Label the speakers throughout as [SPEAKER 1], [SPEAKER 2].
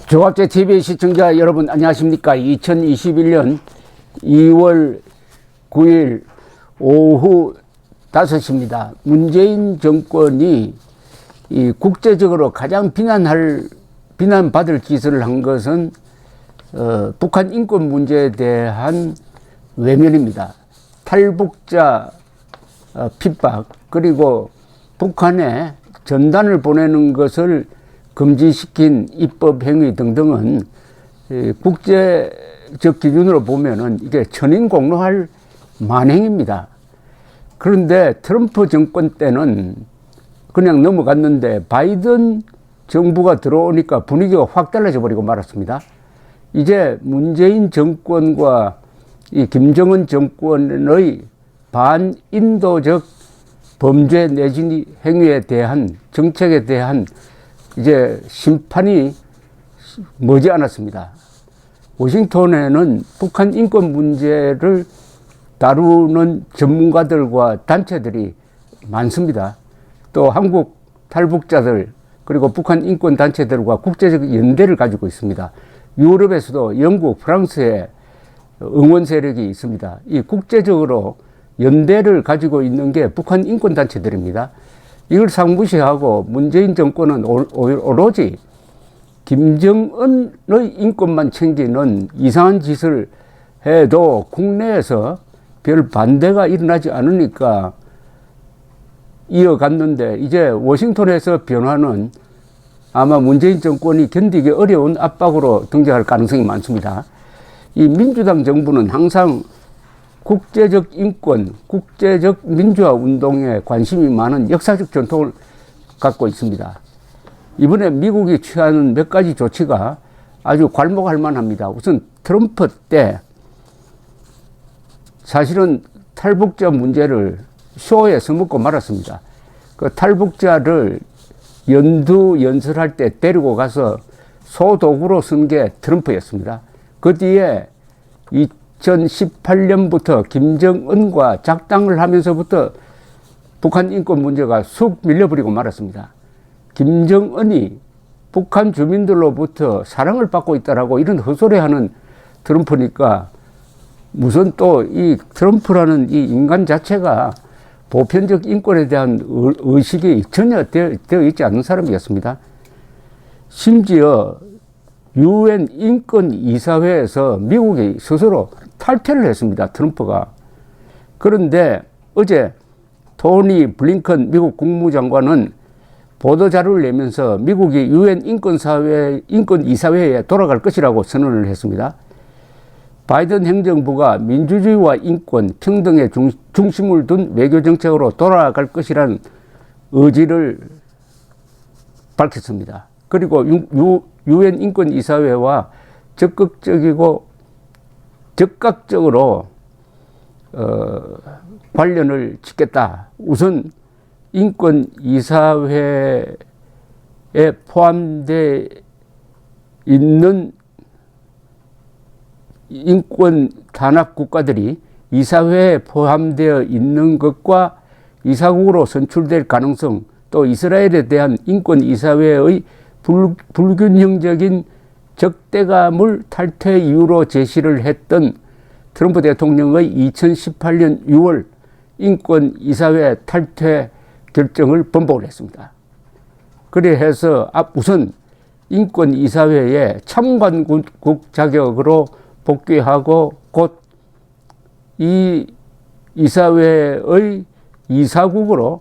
[SPEAKER 1] 조갑제 TV 시청자 여러분 안녕하십니까. 2021년 2월 9일 오후 5시입니다. 문재인 정권이 이 국제적으로 가장 비난받을 짓을 한 것은 북한 인권 문제에 대한 외면입니다. 탈북자 핍박, 그리고 북한에 전단을 보내는 것을 금지시킨 입법행위 등등은 국제적 기준으로 보면은 이게 천인공노할 만행입니다. 그런데 트럼프 정권 때는 그냥 넘어갔는데 바이든 정부가 들어오니까 분위기가 확 달라져 버리고 말았습니다. 이제 문재인 정권과 이 김정은 정권의 반인도적 범죄 내지 행위에 대한 정책에 대한 이제 심판이 머지않았습니다. 워싱턴에는 북한 인권 문제를 다루는 전문가들과 단체들이 많습니다. 또 한국 탈북자들, 그리고 북한 인권 단체들과 국제적 연대를 가지고 있습니다. 유럽에서도 영국, 프랑스에 응원 세력이 있습니다. 이 국제적으로 연대를 가지고 있는 게 북한 인권 단체들입니다. 이걸 상무시하고 문재인 정권은 오로지 김정은의 인권만 챙기는 이상한 짓을 해도 국내에서 별 반대가 일어나지 않으니까 이어갔는데, 이제 워싱턴에서 변화는 아마 문재인 정권이 견디기 어려운 압박으로 등장할 가능성이 많습니다. 이 민주당 정부는 항상 국제적 인권, 국제적 민주화 운동에 관심이 많은 역사적 전통을 갖고 있습니다. 이번에 미국이 취하는 몇 가지 조치가 아주 괄목할 만합니다. 우선 트럼프 때 사실은 탈북자 문제를 쇼에 써먹고 말았습니다. 그 탈북자를 연설할 때 데리고 가서 소도구로 쓴 게 트럼프였습니다. 그 뒤에 2018년부터 김정은과 작당을 하면서부터 북한 인권 문제가 쑥 밀려버리고 말았습니다. 김정은이 북한 주민들로부터 사랑을 받고 있다라고 이런 헛소리하는 트럼프니까 무슨 또 이 트럼프라는 이 인간 자체가 보편적 인권에 대한 의식이 전혀 되어 있지 않는 사람이었습니다. 심지어 UN 인권이사회에서 미국이 스스로 탈퇴를 했습니다. 트럼프가. 그런데 어제 토니 블링컨 미국 국무장관은 보도자료를 내면서 미국이 UN 인권이사회에 돌아갈 것이라고 선언을 했습니다. 바이든 행정부가 민주주의와 인권, 평등의 중심을 둔 외교정책으로 돌아갈 것이라는 의지를 밝혔습니다. 그리고 UN 인권이사회와 적극적으로 관련을 짓겠다. 우선 인권이사회에 포함되어 있는 인권 단합 국가들이 이사회에 포함되어 있는 것과 이사국으로 선출될 가능성, 또 이스라엘에 대한 인권이사회의 불균형적인 적대감을 탈퇴 이유로 제시를 했던 트럼프 대통령의 2018년 6월 인권이사회 탈퇴 결정을 번복을 했습니다. 그래서 우선 인권이사회에 참관국 자격으로 복귀하고 곧 이 이사회의 이사국으로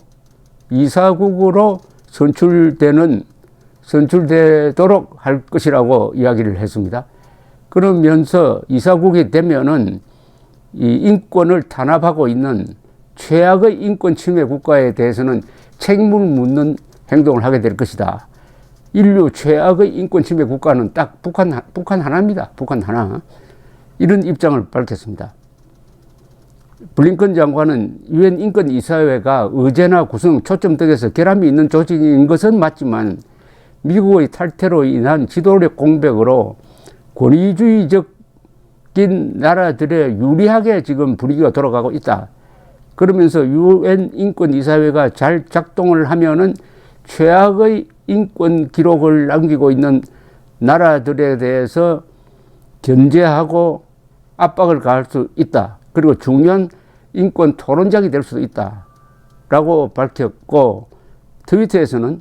[SPEAKER 1] 선출되도록 할 것이라고 이야기를 했습니다. 그러면서 이사국이 되면은 이 인권을 탄압하고 있는 최악의 인권 침해 국가에 대해서는 책임을 묻는 행동을 하게 될 것이다. 인류 최악의 인권 침해 국가는 딱 북한 하나입니다. 북한 하나. 이런 입장을 밝혔습니다. 블링컨 장관은 UN 인권이사회가 의제나 구성, 초점 등에서 결함이 있는 조직인 것은 맞지만 미국의 탈퇴로 인한 지도력 공백으로 권위주의적인 나라들에 유리하게 지금 분위기가 돌아가고 있다. 그러면서 UN 인권이사회가 잘 작동을 하면은 최악의 인권 기록을 남기고 있는 나라들에 대해서 견제하고 압박을 가할 수 있다. 그리고 중요한 인권 토론장이 될 수도 있다. 라고 밝혔고, 트위터에서는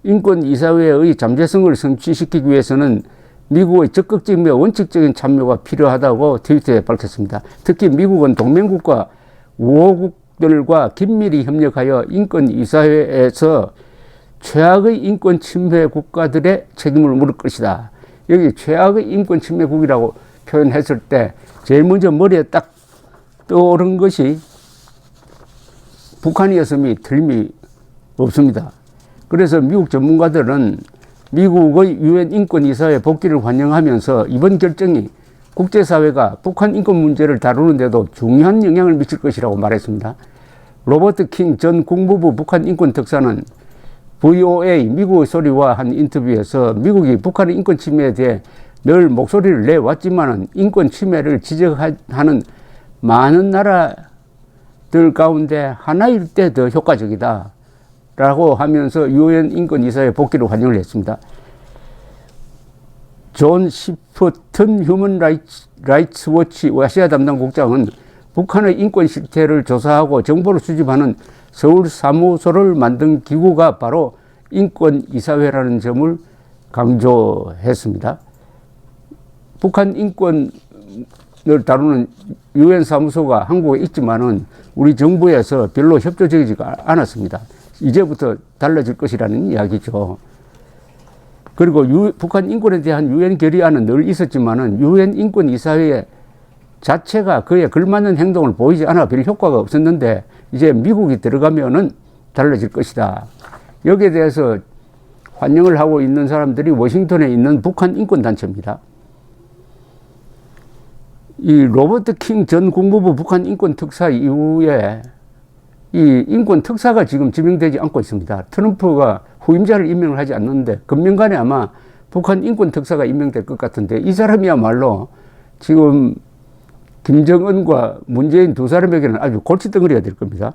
[SPEAKER 1] 인권이사회의 잠재성을 성취시키기 위해서는 미국의 적극적이며 원칙적인 참여가 필요하다고 트위터에 밝혔습니다. 특히 미국은 동맹국과 우호국들과 긴밀히 협력하여 인권이사회에서 최악의 인권 침해 국가들의 책임을 물을 것이다. 여기 최악의 인권 침해국이라고 표현했을 때 제일 먼저 머리에 딱 떠오른 것이 북한이었음이 틀림이 없습니다. 그래서 미국 전문가들은 미국의 유엔 인권이사회 복귀를 환영하면서 이번 결정이 국제사회가 북한 인권 문제를 다루는 데도 중요한 영향을 미칠 것이라고 말했습니다. 로버트 킹 전 국무부 북한 인권 특사는 VOA 미국의 소리와 한 인터뷰에서 미국이 북한의 인권 침해에 대해 늘 목소리를 내왔지만 인권 침해를 지적하는 많은 나라들 가운데 하나일 때 더 효과적이다 라고 하면서 유엔 인권이사회 복귀를 환영을 했습니다. 존 시퍼튼 휴먼 라이츠 워치 아시아 담당 국장은 북한의 인권 실태를 조사하고 정보를 수집하는 서울 사무소를 만든 기구가 바로 인권이사회라는 점을 강조했습니다. 북한 인권을 다루는 유엔 사무소가 한국에 있지만은 우리 정부에서 별로 협조적이지가 않았습니다. 이제부터 달라질 것이라는 이야기죠. 그리고 북한 인권에 대한 유엔 결의안은 늘 있었지만은 유엔 인권이사회 자체가 그에 걸맞는 행동을 보이지 않아 별 효과가 없었는데 이제 미국이 들어가면은 달라질 것이다. 여기에 대해서 환영을 하고 있는 사람들이 워싱턴에 있는 북한 인권단체입니다. 이 로버트 킹 전 국무부 북한 인권 특사 이후에 이 인권 특사가 지금 지명되지 않고 있습니다. 트럼프가 후임자를 임명을 하지 않는데 금년간에 아마 북한 인권 특사가 임명될 것 같은데 이 사람이야말로 지금 김정은과 문재인 두 사람에게는 아주 골칫덩어리가 될 겁니다.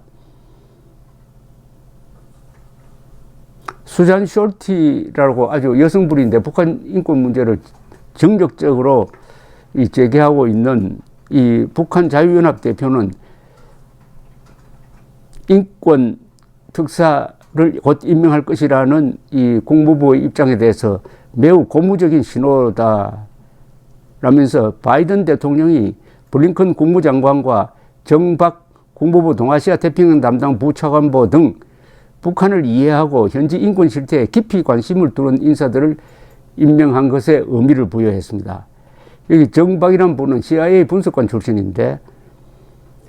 [SPEAKER 1] 수잔 숄티라고 아주 여성분인데 북한 인권 문제를 정적적으로 제기하고 있는 이 북한 자유연합 대표는 인권 특사를 곧 임명할 것이라는 이 국무부의 입장에 대해서 매우 고무적인 신호다 라면서 바이든 대통령이 블링컨 국무장관과 정박 국무부 동아시아 태평양 담당 부차관보 등 북한을 이해하고 현지 인권 실태에 깊이 관심을 두는 인사들을 임명한 것에 의미를 부여했습니다. 여기 정박이라는 분은 CIA 분석관 출신인데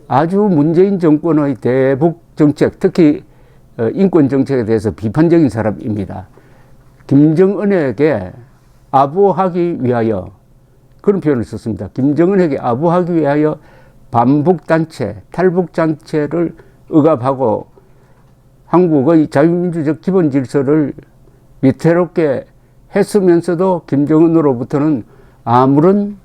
[SPEAKER 1] 아주 문재인 정권의 대북 정책, 특히 인권 정책에 대해서 비판적인 사람입니다. 김정은에게 아부하기 위하여 그런 표현을 썼습니다. 김정은에게 아부하기 위하여 반북단체, 탈북단체를 억압하고 한국의 자유민주적 기본 질서를 위태롭게 했으면서도 김정은으로부터는 아무런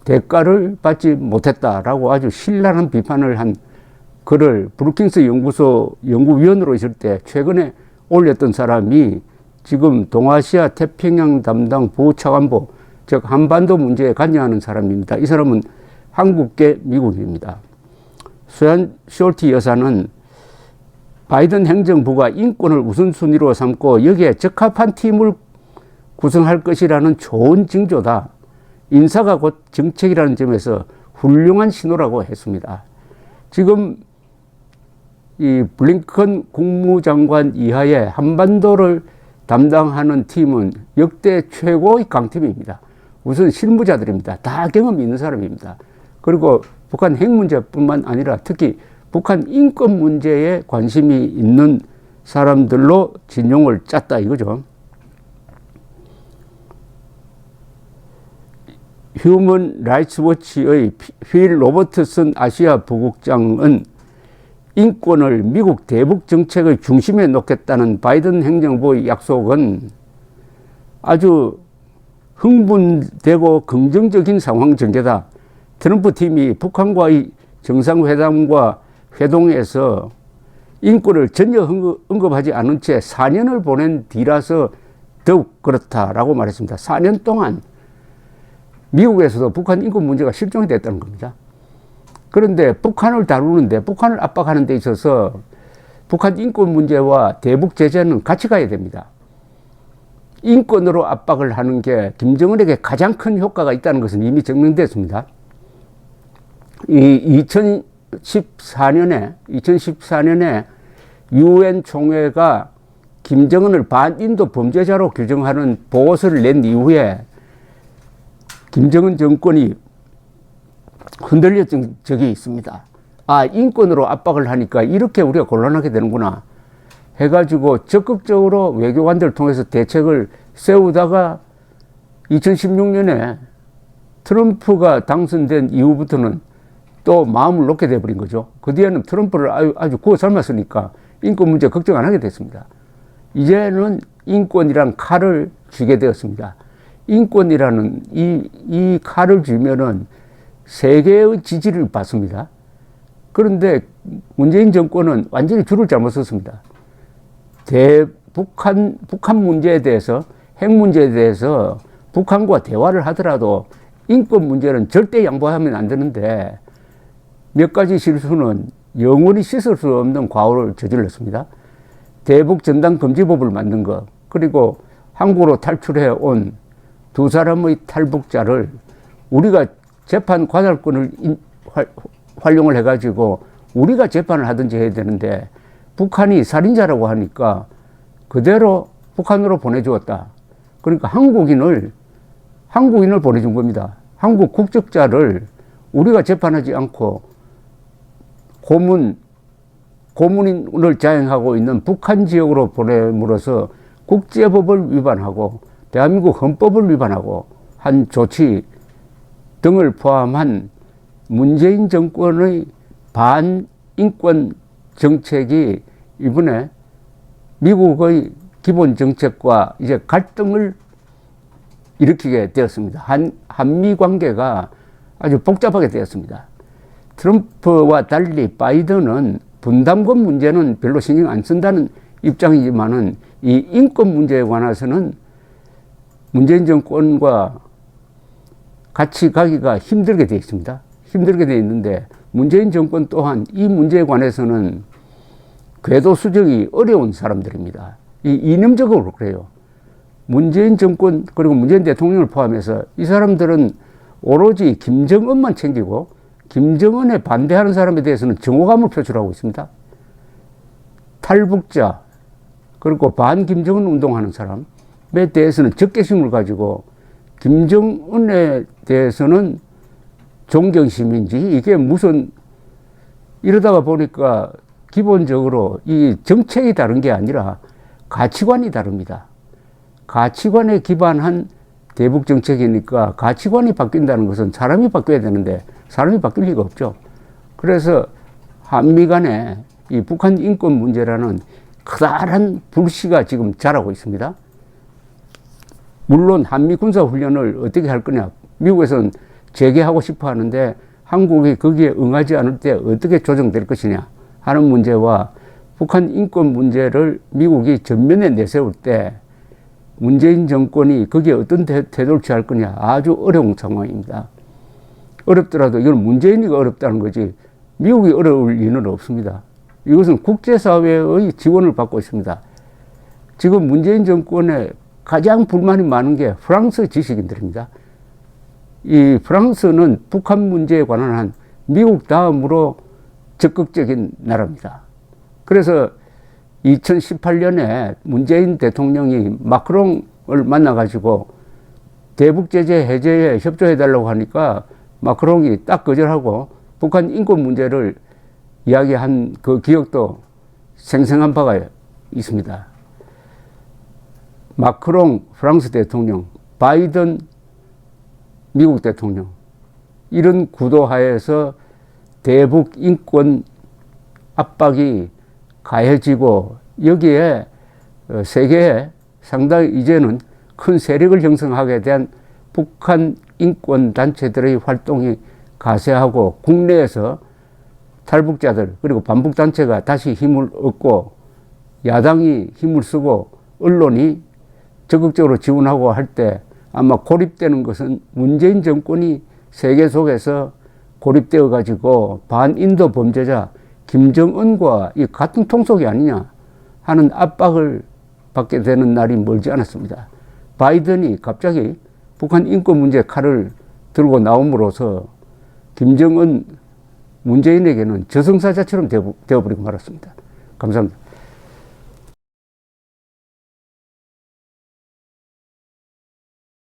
[SPEAKER 1] 대가를 받지 못했다라고 아주 신랄한 비판을 한 글을 브루킹스 연구소 연구위원으로 있을 때 최근에 올렸던 사람이 지금 동아시아 태평양 담당 부차관보, 즉 한반도 문제에 관여하는 사람입니다. 이 사람은 한국계 미국입니다. 수잔 숄티 여사는 바이든 행정부가 인권을 우선순위로 삼고 여기에 적합한 팀을 구성할 것이라는 좋은 징조다. 인사가 곧 정책이라는 점에서 훌륭한 신호라고 했습니다. 지금 이 블링컨 국무장관 이하의 한반도를 담당하는 팀은 역대 최고의 강팀입니다. 우선 실무자들입니다. 다 경험이 있는 사람입니다. 그리고 북한 핵 문제뿐만 아니라 특히 북한 인권 문제에 관심이 있는 사람들로 진용을 짰다 이거죠. 휴먼 라이츠 워치의 필 로버트슨 아시아 부국장은 인권을 미국 대북 정책의 중심에 놓겠다는 바이든 행정부의 약속은 아주 흥분되고 긍정적인 상황 전개다. 트럼프 팀이 북한과의 정상회담과 회동에서 인권을 전혀 언급하지 않은 채 4년을 보낸 뒤라서 더욱 그렇다라고 말했습니다. 4년 동안 미국에서도 북한 인권 문제가 실종이 됐다는 겁니다. 그런데 북한을 다루는데, 북한을 압박하는 데 있어서 북한 인권 문제와 대북 제재는 같이 가야 됩니다. 인권으로 압박을 하는 게 김정은에게 가장 큰 효과가 있다는 것은 이미 증명됐습니다. 이 2014년에 UN 총회가 김정은을 반인도 범죄자로 규정하는 보고서를 낸 이후에 김정은 정권이 흔들렸던 적이 있습니다. 아, 인권으로 압박을 하니까 이렇게 우리가 곤란하게 되는구나 해가지고 적극적으로 외교관들을 통해서 대책을 세우다가 2016년에 트럼프가 당선된 이후부터는 또 마음을 놓게 돼버린 거죠. 그 뒤에는 트럼프를 아주 구워 삶았으니까 인권 문제 걱정 안 하게 됐습니다. 이제는 인권이란 칼을 쥐게 되었습니다. 인권이라는 이 칼을 쥐면은 세계의 지지를 받습니다. 그런데 문재인 정권은 완전히 줄을 잘못 썼습니다. 북한 문제에 대해서, 핵 문제에 대해서 북한과 대화를 하더라도 인권 문제는 절대 양보하면 안 되는데 몇 가지 실수는 영원히 씻을 수 없는 과오를 저질렀습니다. 대북 전단 금지법을 만든 것, 그리고 한국으로 탈출해 온 두 사람의 탈북자를 우리가 재판 관할권을 활용을 해가지고 우리가 재판을 하든지 해야 되는데 북한이 살인자라고 하니까 그대로 북한으로 보내주었다. 그러니까 한국인을 보내준 겁니다. 한국 국적자를 우리가 재판하지 않고 고문을 자행하고 있는 북한 지역으로 보냄으로써 국제법을 위반하고 대한민국 헌법을 위반하고 한 조치 등을 포함한 문재인 정권의 반인권 정책이 이번에 미국의 기본 정책과 이제 갈등을 일으키게 되었습니다. 한미 관계가 아주 복잡하게 되었습니다. 트럼프와 달리 바이든은 분담금 문제는 별로 신경 안 쓴다는 입장이지만은 이 인권 문제에 관해서는 문재인 정권과 같이 가기가 힘들게 되어 있습니다. 힘들게 되어 있는데 문재인 정권 또한 이 문제에 관해서는 궤도 수정이 어려운 사람들입니다. 이념적으로 그래요. 문재인 정권 그리고 문재인 대통령을 포함해서 이 사람들은 오로지 김정은만 챙기고 김정은에 반대하는 사람에 대해서는 정오감을 표출하고 있습니다. 탈북자 그리고 반김정은 운동하는 사람에 대해서는 적개심을 가지고 김정은에 대해서는 존경심인지 이게 무슨 이러다가 보니까 기본적으로 이 정책이 다른 게 아니라 가치관이 다릅니다. 가치관에 기반한 대북 정책이니까 가치관이 바뀐다는 것은 사람이 바뀌어야 되는데 사람이 바뀔 리가 없죠. 그래서 한미 간에 이 북한 인권 문제라는 커다란 불씨가 지금 자라고 있습니다. 물론 한미 군사훈련을 어떻게 할 거냐. 미국에서는 재개하고 싶어 하는데 한국이 거기에 응하지 않을 때 어떻게 조정될 것이냐 하는 문제와 북한 인권 문제를 미국이 전면에 내세울 때 문재인 정권이 거기에 어떤 태도를 취할 거냐 아주 어려운 상황입니다. 어렵더라도 이건 문재인이가 어렵다는 거지 미국이 어려울 리는 없습니다. 이것은 국제사회의 지원을 받고 있습니다. 지금 문재인 정권에 가장 불만이 많은 게 프랑스 지식인들입니다. 이 프랑스는 북한 문제에 관한 한 미국 다음으로 적극적인 나라입니다. 그래서 2018년에 문재인 대통령이 마크롱을 만나가지고 대북 제재 해제에 협조해달라고 하니까 마크롱이 딱 거절하고 북한 인권 문제를 이야기한 그 기억도 생생한 바가 있습니다. 마크롱 프랑스 대통령, 바이든 미국 대통령 이런 구도 하에서 대북 인권 압박이 가해지고 여기에 세계에 상당히 이제는 큰 세력을 형성하게 된 북한 인권 단체들의 활동이 가세하고 국내에서 탈북자들 그리고 반북 단체가 다시 힘을 얻고 야당이 힘을 쓰고 언론이 적극적으로 지원하고 할 때 아마 고립되는 것은 문재인 정권이 세계 속에서 고립되어 가지고 반인도 범죄자 김정은과 이 같은 통속이 아니냐 하는 압박을 받게 되는 날이 멀지 않았습니다. 바이든이 갑자기 북한 인권 문제 칼을 들고 나옴으로써 김정은 문재인에게는 저승사자처럼 되어버리고 말았습니다. 감사합니다.